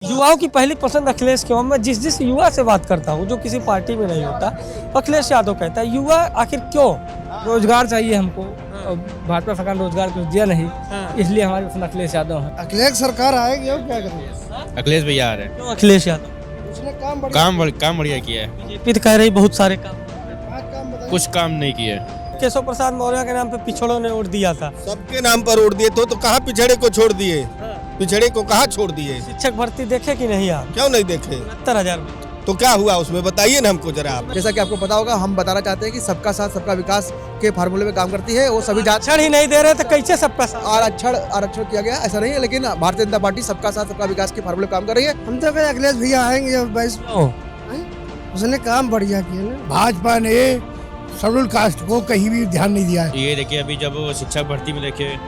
युवाओं की पहली पसंद अखिलेश क्यों? मैं जिस युवा से बात करता हूँ जो किसी पार्टी में नहीं होता, अखिलेश यादव कहता है युवा आखिर क्यों? रोजगार चाहिए हमको और भाजपा सरकार ने रोजगार कुछ दिया नहीं, इसलिए हमारी पसंद अखिलेश यादव है। अखिलेश सरकार आएगी और क्या करेंगे? अखिलेश भैया आ रहे हैं। क्यों अखिलेश यादव? उसने काम काम बढ़िया किया है। बीजेपी तो कह रही बहुत सारे काम। बताइए। कुछ काम नहीं किया है। केशव प्रसाद मौर्य के नाम पे पिछड़ों ने वोट दिया था। सबके नाम पर वोट दिए तो कहाँ पिछड़े को छोड़ दिए? पिछड़े को कहाँ छोड़ दिए? शिक्षक भर्ती देखे कि नहीं आप? क्यों नहीं देखे? 70,000। तो क्या हुआ उसमें, बताइए ना हमको जरा आप। जैसा कि आपको पता होगा, हम बताना चाहते हैं कि सबका साथ सबका विकास के फार्मूले में काम करती है। वो सभी जात आरक्षण ही नहीं दे रहे तो कैसे सबका साथ? आरक्षण किया गया ऐसा नहीं है, लेकिन भारतीय जनता पार्टी सबका साथ सबका विकास के फार्मूले में काम कर रही है। हम तो अखिलेश भैया आएंगे, उसने काम बढ़िया किया ना। भाजपा ने शेड्यूल कास्ट को कहीं भी ध्यान नहीं दिया है। ये देखिए अभी जब वो शिक्षक भर्ती में देखिए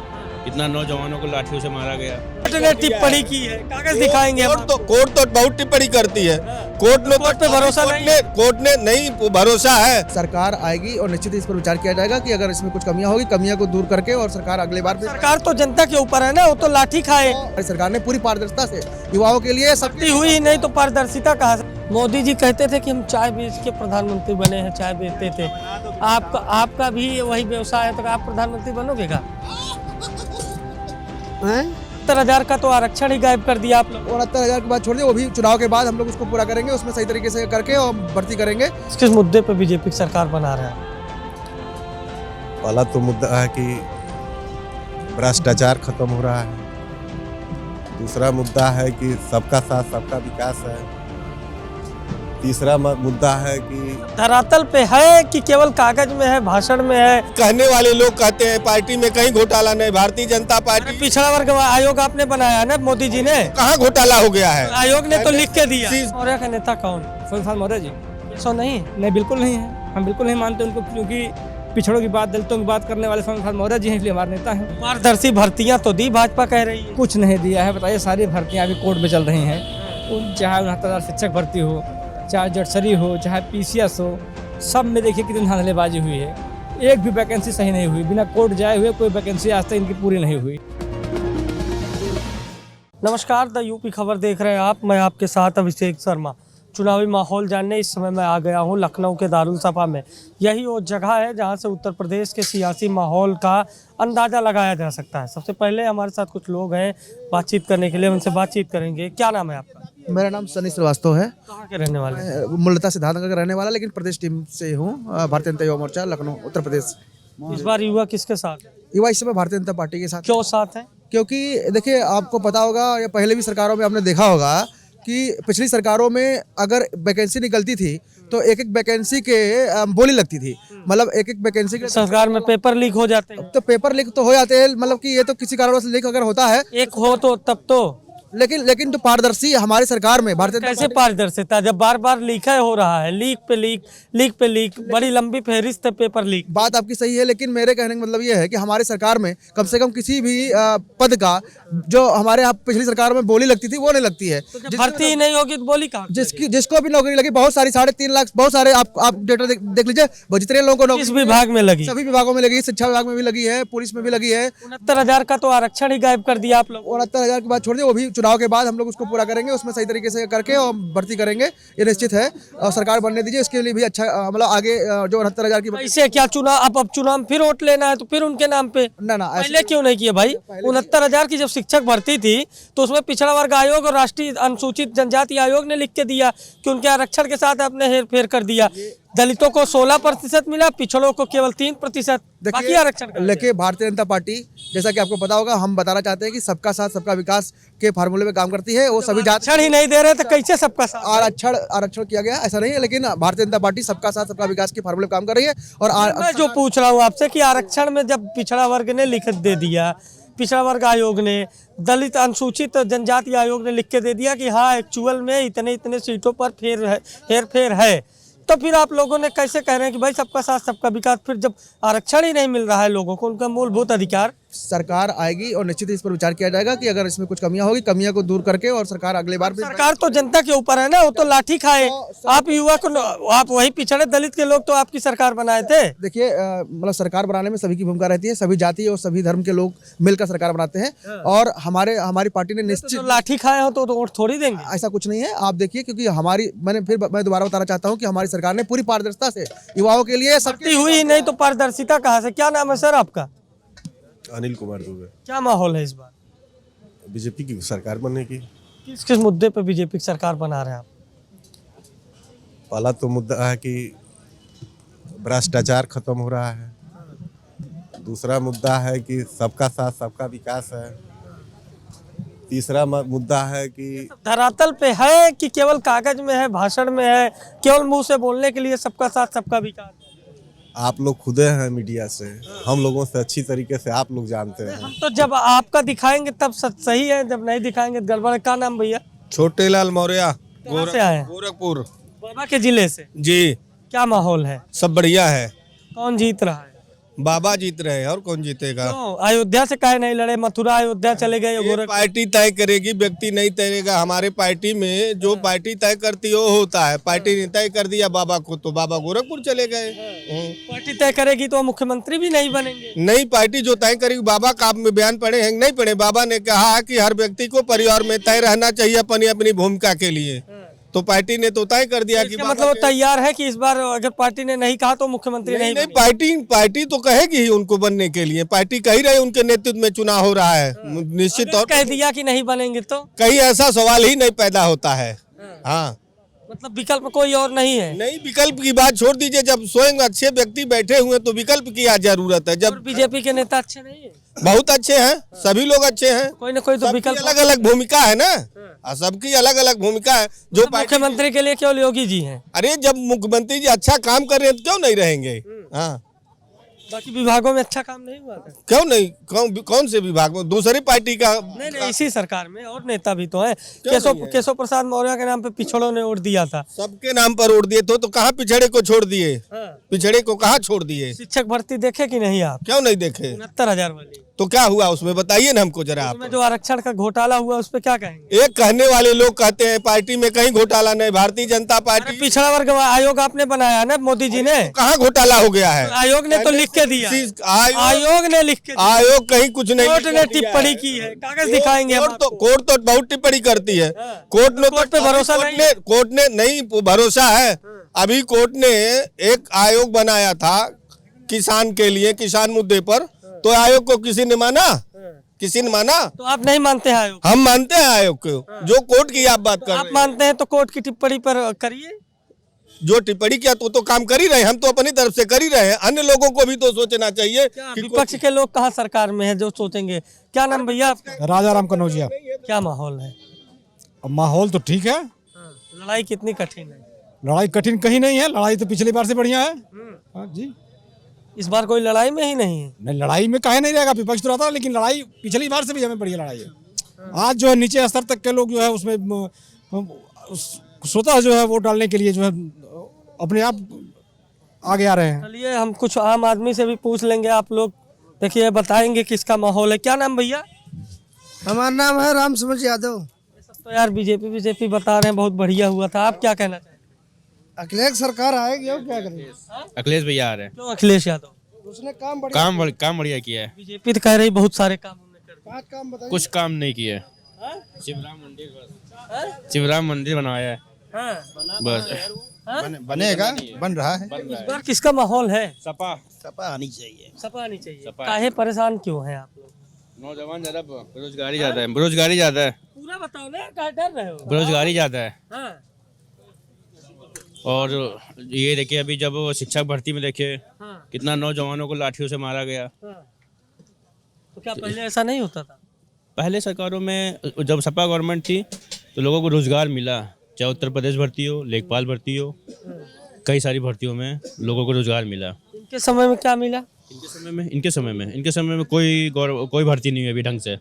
इतना नौजवानों को लाठियों से मारा गया। कोर्ट ने टिप्पणी की है, कागज दिखाएंगे हम। कोर्ट तो बहुत टिप्पणी करती है। कोर्ट पे भरोसा नहीं। कोर्ट ने नहीं भरोसा है। सरकार आएगी और निश्चित इस पर विचार किया जाएगा कि अगर इसमें कुछ कमियां होगी, कमियां को दूर करके और सरकार अगले बार सरकार तो जनता के ऊपर है ना, वो तो लाठी खाए। सरकार ने पूरी पारदर्शिता से युवाओं के लिए शक्ति हुई नहीं तो पारदर्शिता कहाँ से? मोदी जी कहते थे कि हम चाय बेच के प्रधानमंत्री बने हैं, चाय बेचते थे। आपका भी वही व्यवसाय है तो आप प्रधानमंत्री बनोगे क्या? 70,000 का तो आरक्षण ही गायब कर दिया आप लोग। 69,000 के बाद छोड़ दिए, वो भी चुनाव के बाद हम लोग उसको पूरा करेंगे, उसमें सही तरीके से करके और भर्ती करेंगे। किस मुद्दे पे बीजेपी सरकार बना रहा है? पहला तो मुद्दा है कि भ्रष्टाचार खत्म हो रहा है। दूसरा मुद्दा है कि सबका साथ सबका विकास है। तीसरा मुद्दा है कि धरातल पे है कि केवल कागज में है, भाषण में है? कहने वाले लोग कहते हैं पार्टी में कहीं घोटाला नहीं। भारतीय जनता पार्टी पिछड़ा वर्ग आयोग आपने बनाया ना, मोदी जी ने। कहाँ घोटाला हो गया है? आयोग ने तो लिख के दिया। मौर्य का नेता कौन? प्रसाद मौर्य जी सो नहीं बिल्कुल नहीं है। हम बिल्कुल नहीं मानते उनको, क्योंकि पिछड़ों की बात, दलितों की बात करने वाले प्रसाद मौर्य जी हैं, इसलिए हमारे नेता हैं। पारदर्शी भर्तियां तो दी भाजपा कह रही है। कुछ नहीं दिया है। बताइए, सारी भर्तियाँ अभी कोर्ट में चल रही हैं। चाहे 69,000 शिक्षक भर्ती हो, चाहे जटसरी हो, चाहे पीसीएस हो, सब में देखिए कितनी धांधलेबाजी हुई है। एक भी वैकेंसी सही नहीं हुई। बिना कोर्ट जाए हुए कोई वैकेंसी आज तक इनकी पूरी नहीं हुई। नमस्कार, द यूपी खबर देख रहे हैं आप। मैं आपके साथ अभिषेक शर्मा। चुनावी माहौल जानने इस समय मैं आ गया हूँ लखनऊ के दारुल सफा में। यही वो जगह है जहाँ से उत्तर प्रदेश के सियासी माहौल का अंदाज़ा लगाया जा सकता है। सबसे पहले हमारे साथ कुछ लोग हैं बातचीत करने के लिए, उनसे बातचीत करेंगे। क्या नाम है आपका? मेरा नाम सनी श्रीवास्तव है। कहाँ के रहने वाले? मूलतः सिद्धार्थनगर का रहने वाला, लेकिन प्रदेश टीम से हूँ। भारतीय जनता युवा मोर्चा लखनऊ उत्तर प्रदेश। इस बार युवा किसके साथ? युवा इस समय भारतीय जनता पार्टी के साथ। क्यों साथ है? क्योंकि देखिए, आपको पता होगा या पहले भी सरकारों में आपने देखा होगा कि पिछली सरकारों में अगर वैकेंसी निकलती थी तो एक एक वैकेंसी के बोली लगती थी। मतलब एक एक वैकेंसी के सरकार में पेपर लीक हो जाते हैं। तो पेपर लीक तो हो जाते हैं, मतलब कि ये तो किसी कारणवश लीक अगर होता है, एक हो तो तब तो। लेकिन तो पारदर्शी हमारे सरकार में भारतीय कैसे पारदर्शिता जब बार बार लीक हो रहा है? लीक पे लीक, बड़ी लंबी फहरिस्त है पेपर लीक। बात आपकी सही है, लेकिन मेरे कहने का मतलब ये है कि हमारे सरकार में कम से कम किसी भी पद का जो हमारे यहाँ पिछली सरकार में बोली लगती थी वो नहीं लगती है। तो भर्ती ही नहीं होगी तो बोली कहाँ? जिसको भी नौकरी लगी, बहुत सारी 3.5 लाख, बहुत सारे आप डेटा देख लीजिए, जितने लोगों को नौकरी किस विभाग में लगी? सभी विभागों में लगी। शिक्षा विभाग में भी लगी है, पुलिस में भी लगी है। 69,000 का तो आरक्षण ही गायब कर दिया आप लोग। 69,000 के बाद छोड़ दिए, वो भी चुनाव के बाद हम लोग उसको पूरा करेंगे, उसमें सही तरीके से करके और भर्ती करेंगे, ये निश्चित है। और सरकार बनने दीजिए, इसके लिए भी अच्छा, मतलब आगे जो 69,000 की ऐसे क्या चुनाव अब चुनाव फिर वोट लेना है तो फिर उनके नाम पे? ना पहले क्यों नहीं किया भाई? 69,000 की जब शिक्षक भर्ती थी तो उसमें पिछड़ा वर्ग आयोग और राष्ट्रीय अनुसूचित जनजाति आयोग ने लिख के दिया कि उनके आरक्षण के साथ आपने हेर फेर कर दिया। दलितों को 16% मिला, पिछड़ों को केवल 3%। बाकी आरक्षण लेके भारतीय जनता पार्टी, जैसा कि आपको पता होगा, हम बताना चाहते हैं कि सबका साथ सबका विकास के फार्मूले में काम करती है। वो सभी जात आरक्षण ही नहीं दे रहे तो कैसे सबका साथ? आरक्षण किया गया ऐसा नहीं है, लेकिन भारतीय जनता पार्टी सबका साथ सबका विकास के फार्मूले में काम कर रही है। और मैं जो पूछ रहा हूँ आपसे कि आरक्षण में जब पिछड़ा वर्ग ने लिख दे दिया, पिछड़ा वर्ग आयोग ने, दलित अनुसूचित जनजाति आयोग ने लिख के दे दिया कि हाँ एक्चुअल में इतने इतने सीटों पर हेर फेर है, तो फिर आप लोगों ने कैसे कह रहे हैं कि भाई सबका साथ सबका विकास? फिर जब आरक्षण ही नहीं मिल रहा है लोगों को, उनका मूलभूत अधिकार सरकार आएगी और निश्चित ही इस पर विचार किया जाएगा कि अगर इसमें कुछ कमियां होगी, कमियां को दूर करके और सरकार अगले बार भी सरकार तो जनता के ऊपर है ना, वो तो लाठी खाए। आप युवा को, आप वही पिछड़े दलित के लोग तो आपकी सरकार बनाए थे। देखिए मतलब सरकार बनाने में सभी की भूमिका रहती है, सभी जाति और सभी धर्म के लोग मिलकर सरकार बनाते हैं और हमारी पार्टी ने निश्चित तो लाठी खाए हो तो वोट थोड़ी देंगे। ऐसा कुछ नहीं है। आप देखिए, क्योंकि मैं दोबारा बताना चाहता हूं कि हमारी सरकार ने पूरी पारदर्शिता से युवाओं के लिए भर्ती हुई ही नहीं तो पारदर्शिता कहाँ से? क्या नाम है सर आपका? अनिल कुमार दुबे। क्या माहौल है इस बार बीजेपी की सरकार बनने की? किस किस मुद्दे पे बीजेपी की सरकार बना रहे हैं आप? पहला तो मुद्दा है कि भ्रष्टाचार खत्म हो रहा है। दूसरा मुद्दा है कि सबका साथ सबका विकास है। तीसरा मुद्दा है कि धरातल पे है कि केवल कागज में है, भाषण में है, केवल मुंह से बोलने के लिए सबका साथ सबका विकास? आप लोग खुदे हैं मीडिया से, हम लोगों से अच्छी तरीके से आप लोग जानते हैं। हम तो जब आपका दिखाएंगे तब सही है, जब नहीं दिखाएंगे तो गड़बड़ है। क्या नाम भैया? छोटे लाल मौर्य, कहाँ से आए हैं? गोरखपुर। बाबा के जिले से। जी, क्या माहौल है? सब बढ़िया है। कौन जीत रहा है? बाबा जीत रहे हैं, और कौन जीतेगा? क्यों? अयोध्या से काहे नहीं लड़े? मथुरा अयोध्या चले गए। ये पार्टी तय करेगी, व्यक्ति नहीं तयेगा। हमारे पार्टी में जो पार्टी तय करती है वो होता है। पार्टी ने तय कर दिया बाबा को तो बाबा गोरखपुर चले गए। पार्टी तय करेगी तो मुख्यमंत्री भी नहीं बनेंगे। नहीं, पार्टी जो तय करेगी, बाबा का आप में बयान पढ़े हैं नहीं पढ़े? बाबा ने कहा कि हर व्यक्ति को परिवार में तय रहना चाहिए अपनी अपनी भूमिका के लिए। तो पार्टी ने तो तय कर दिया कि मतलब वो तैयार है कि इस बार अगर पार्टी ने नहीं कहा तो मुख्यमंत्री नहीं नहीं, पार्टी तो कहेगी ही उनको बनने के लिए। पार्टी कह रही है, उनके नेतृत्व में चुनाव हो रहा है। निश्चित तौर कह दिया कि नहीं बनेंगे तो कहीं ऐसा सवाल ही नहीं पैदा होता है। हाँ, मतलब विकल्प कोई और नहीं है। नहीं, विकल्प की बात छोड़ दीजिए। जब स्वयं अच्छे व्यक्ति बैठे हुए तो विकल्प की क्या जरूरत है? जब बीजेपी के नेता अच्छे नहीं है, बहुत अच्छे हैं, सभी लोग अच्छे हैं। कोई ना कोई तो विकल्प, अलग अलग भूमिका है ना, सबकी अलग अलग भूमिका है। जो मुख्यमंत्री के लिए केवल योगी जी हैं। अरे जब मुख्यमंत्री जी अच्छा काम कर रहे हैं तो क्यों नहीं रहेंगे? हाँ, बाकी विभागों में अच्छा काम नहीं हुआ था। क्यों नहीं? कौन से विभाग में? दूसरी पार्टी का? नहीं, इसी सरकार में और नेता भी तो है। केशव प्रसाद मौर्य के नाम पे पिछड़ों ने वोट दिया था। सबके नाम पर वोट दिए तो कहाँ पिछड़े को छोड़ दिए? पिछड़े को कहाँ छोड़ दिए? शिक्षक भर्ती देखे कि नहीं आप? क्यों नहीं देखे? 69,000 वाली तो क्या हुआ उसमें, बताइए ना हमको जरा। आप जो आरक्षण का घोटाला हुआ उस पर क्या कहेंगे? एक कहने वाले लोग कहते हैं पार्टी में कहीं घोटाला नहीं। भारतीय जनता पार्टी पिछड़ा वर्ग आयोग आपने बनाया ना, मोदी जी ने। कहाँ घोटाला हो गया है? आयोग ने तो लिख के दिया। आयोग ने लिख के, आयोग कहीं कुछ नहीं, कोर्ट ने टिप्पणी की है। कागज दिखाएंगे हम आपको। कोर्ट तो बहुत टिप्पणी करती है। कोर्ट पे भरोसा नहीं, कोर्ट ने नहीं भरोसा है। अभी कोर्ट ने एक आयोग बनाया था किसान के लिए, किसान मुद्दे पर, तो आयोग को किसी ने माना? किसी ने माना? तो आप नहीं मानते हैं आयोग? हम मानते हैं आयोग को। जो कोर्ट की आप बात कर रहे हैं, आप मानते हैं तो कोर्ट की टिप्पणी पर करिए। जो टिप्पणी किया तो काम कर ही रहे हैं। हम तो अपनी तरफ से कर ही रहे हैं। अन्य लोगों को भी तो सोचना चाहिए। विपक्ष के लोग कहाँ सरकार में है जो सोचेंगे? क्या नाम भैया आपका? राजा राम कनौजिया। क्या माहौल है? माहौल तो ठीक है। लड़ाई कितनी कठिन है? लड़ाई कठिन कहीं नहीं है, लड़ाई तो पिछली बार से बढ़िया है। हाँ जी, इस बार कोई लड़ाई में ही नहीं है। नहीं, लड़ाई में काहे नहीं रहेगा, विपक्ष तो रहता है, लेकिन लड़ाई पिछली बार से भी हमें बढ़िया लड़ाई है। आज जो है नीचे स्तर तक के लोग जो है उसमें स्वतः जो है वोट डालने के लिए जो है अपने आप आगे आ रहे हैं। चलिए हम कुछ आम आदमी से भी पूछ लेंगे। आप लोग देखिए बताएंगे किसका माहौल है। क्या नाम भैया? हमारा नाम है राम समझ यादव। तो यार बीजेपी बता रहे हैं बहुत बढ़िया हुआ था, आप क्या कहना चाहेंगे? अखिलेश सरकार आएगी और क्या करेंगे? अखिलेश भैया आ रहे हैं। क्यों अखिलेश यादव? उसने काम बढ़िया किया है। बीजेपी तो कह रही बहुत सारे काम उन्होंने कर दिए। 5 काम बताइए। कुछ काम नहीं किया है। शिवराम मंदिर बनवाया है बस। बनेगा, बन रहा है। इस बार किसका माहौल है? सपा आनी चाहिए। सपा आनी चाहिए। काहे परेशान क्यों हैं आप लोग? नौजवान ज्यादा, बेरोजगारी ज्यादा है। बेरोजगारी ज्यादा है। पूरा बताओ ना, काहे डर रहे हो? बेरोजगारी ज्यादा है। हाँ। और ये देखिए अभी जब शिक्षक भर्ती में देखिए हाँ। कितना नौजवानों को लाठियों से मारा गया। हाँ। तो क्या पहले ऐसा नहीं होता था? पहले सरकारों में जब सपा गवर्नमेंट थी तो लोगों को रोजगार मिला, चाहे उत्तर प्रदेश भर्ती हो, लेखपाल भर्ती हो, कई सारी भर्तियों में लोगों को रोजगार मिला। इनके समय में क्या मिला? इनके समय में कोई भर्ती नहीं हुई अभी ढंग से।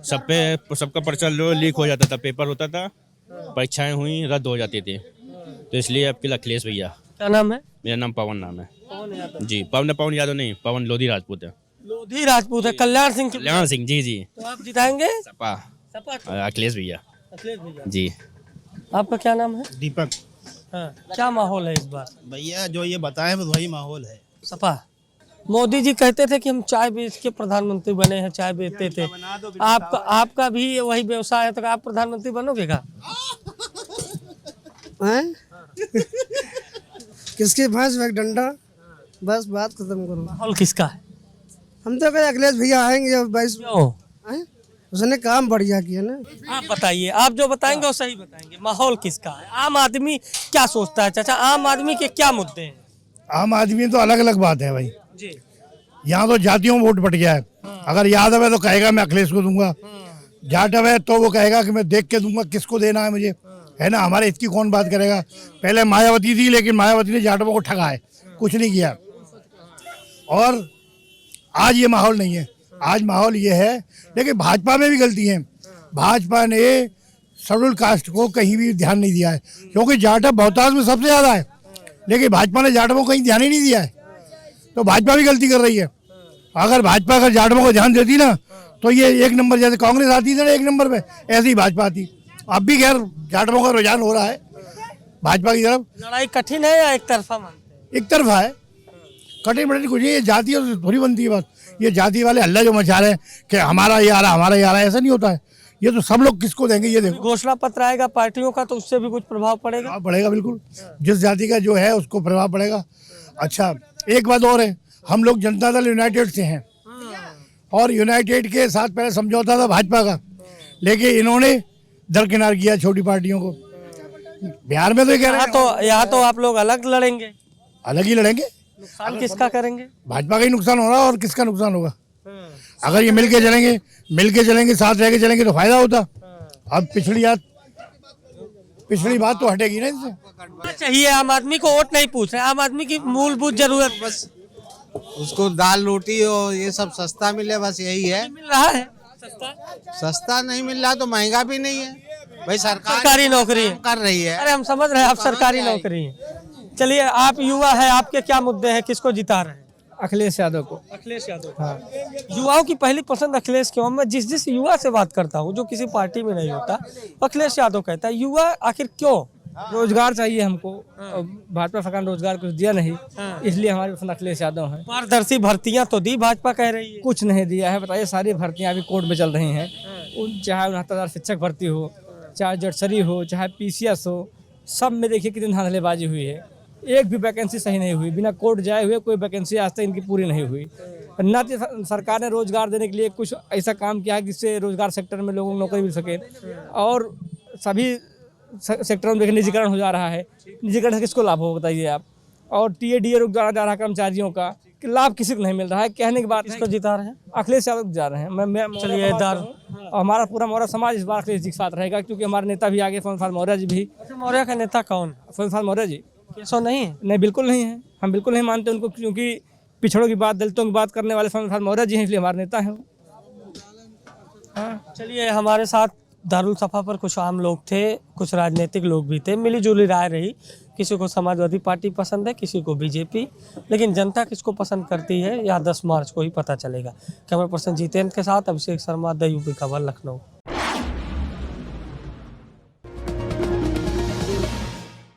सबका पर्चा लीक हो जाता था, पेपर होता था, परीक्षाएं हुई रद्द हो जाती थी। तो इसलिए आपके अखिलेश भैया। क्या नाम है? मेरा नाम पवन नाम है जी। पवन यादव नहीं, पवन लोधी राजपूत है। लोधी राजपूत है, कल्याण सिंह कल्याण सिंह जी जी। तो आप जिताएंगे सपा सपा को? अखिलेश भैया अखिलेश भैया। जी। आपका क्या नाम है? दीपक। हाँ, क्या माहौल है इस बार? भैया जो ये बताए बस वही माहौल है। सपा। मोदी जी कहते थे कि हम चाय बेच के प्रधानमंत्री बने हैं, चाय बेचते थे। आपका भी वही व्यवसाय है, तो आप प्रधानमंत्री बनोगे क्या? हैं? किसकी भैंस में एक डंडा, बस बात खत्म करो। माहौल किसका है? हम तो कहे अखिलेश भैया आएंगे जब 22। क्यों? हैं? उसने काम बढ़िया किया ना। आप बताइए, आप जो बताएंगे वो सही बताएंगे। माहौल किसका है? आम आदमी क्या सोचता है चाचा? आम आदमी के क्या मुद्दे हैं? आम आदमी तो अलग अलग बात है भाई। जी। यहाँ तो जातियों में वोट बट गया है। अगर यादव है तो कहेगा मैं अखिलेश को दूंगा, जाटव है तो वो कहेगा कि मैं देख के दूंगा किसको देना है मुझे, है ना। हमारे इसकी कौन बात करेगा। पहले मायावती थी, लेकिन मायावती ने जाटवों को ठगा है, कुछ नहीं किया। और आज ये माहौल नहीं है। आज माहौल ये है, लेकिन भाजपा में भी गलती है। भाजपा ने शेड्यूल कास्ट को कहीं भी ध्यान नहीं दिया है, क्योंकि जाटव बहुतांश में सबसे ज़्यादा है, लेकिन भाजपा ने जाटवों को कहीं ध्यान ही नहीं दिया है। तो भाजपा भी गलती कर रही है। अगर भाजपा अगर जाटवों को ध्यान देती ना, तो ये एक नंबर, जैसे कांग्रेस आती थी ना एक नंबर पे, ऐसे ही भाजपा आती। अब भी खैर जाटवों का रुझान हो रहा है भाजपा की तरफ। लड़ाई कठिन है या एक तरफा मानते हैं? एक तरफा है, कठिन बड़ी कुछ नहीं। ये जाति और थोड़ी बनती है बात। ये जाति वाले हल्ला जो मचा रहे हैं कि हमारा ये आ रहा, हमारा ये आ रहा है, ऐसा नहीं होता है। ये तो सब लोग किसको देंगे ये देखो। घोषणा पत्र आएगा पार्टियों का, तो उससे भी कुछ प्रभाव पड़ेगा। प्रभाव पड़ेगा बिल्कुल, जिस जाति का जो है उसको प्रभाव पड़ेगा। अच्छा, एक बात और है, हम लोग जनता दल यूनाइटेड से हैं, और यूनाइटेड के साथ पहले समझौता था भाजपा का, लेकिन इन्होंने दरकिनार किया छोटी पार्टियों को। बिहार में तो ये कह रहे हैं यहाँ तो आप लोग अलग लड़ेंगे, अलग ही लड़ेंगे। नुकसान किसका करेंगे? भाजपा का ही नुकसान हो रहा है, और किसका नुकसान होगा? अगर ये मिलके चलेंगे, साथ रह के चलेंगे तो फायदा होता। अब पिछली बात तो हटेगी ना इससे। क्या चाहिए आम आदमी को? वोट नहीं पूछ रहे, आम आदमी की मूलभूत जरूरत बस उसको दाल रोटी और ये सब सस्ता मिले, बस यही है। मिल रहा है। सस्ता नहीं मिल रहा तो महंगा भी नहीं है भाई। सरकारी नौकरी कर रही है। अरे हम समझ रहे हैं, आप सरकारी नौकरी है। चलिए, आप युवा है, आपके क्या मुद्दे हैं? किसको जिता रहे हैं? अखिलेश यादव को। अखिलेश यादव। हाँ। युवाओं की पहली पसंद अखिलेश क्यों? मैं जिस युवा से बात करता हूँ जो किसी पार्टी में नहीं होता, अखिलेश यादव कहता है। युवा आखिर क्यों? रोजगार चाहिए हमको, और भाजपा सरकार ने रोजगार कुछ दिया नहीं, इसलिए हमारी पसंद अखिलेश यादव है। पारदर्शी भर्तियां तो दी भाजपा कह रही है। कुछ नहीं दिया है। बताइए, सारी भर्तियां अभी कोर्ट में चल रही हैं। चाहे 69,000 शिक्षक भर्ती हो, चाहे जटसरी हो, चाहे PCS हो, सब में देखिए कितनी धांधलेबाजी हुई है। एक भी वैकेंसी सही नहीं हुई, बिना कोर्ट जाए हुए कोई वैकेंसी आज तक इनकी पूरी नहीं हुई। न तो सरकार ने रोजगार देने के लिए कुछ ऐसा काम किया है जिससे रोजगार सेक्टर में लोगों को नौकरी मिल सके, और सभी सेक्टरों में देखिए निजीकरण हो जा रहा है। निजीकरण से किसको लाभ हो बताइए आप? और TADA रुक जा रहा है कर्मचारियों का, कि लाभ किसी को नहीं मिल रहा है। कहने की बात किसको जिता रहे हैं? अखिलेश यादव जा रहे हैं। मैं चलिए, और हमारा पूरा मौर्य समाज इस बार अखिलेश जी के साथ रहेगा, क्योंकि हमारे नेता भी आगे सोनपाल मौर्य जी भी। मौर्य का नेता कौन? सोनपाल मौर्य जी। केशव नहीं है? नहीं, बिल्कुल नहीं है। हम बिल्कुल नहीं मानते उनको, क्योंकि पिछड़ों की बात, दलितों की बात करने वाले सोनपाल मौर्य जी हैं, इसलिए हमारे नेता हैं। हाँ, चलिए, हमारे साथ दारुल सफा पर कुछ आम लोग थे, कुछ राजनीतिक लोग भी थे। मिली जुली राय रही। किसी को समाजवादी पार्टी पसंद है, किसी को BJP, लेकिन जनता किसको पसंद करती है या 10 मार्च को ही पता चलेगा। कैमरा पर्सन जितेंद्र के साथ अभिषेक शर्मा, द यूपी खबर, लखनऊ।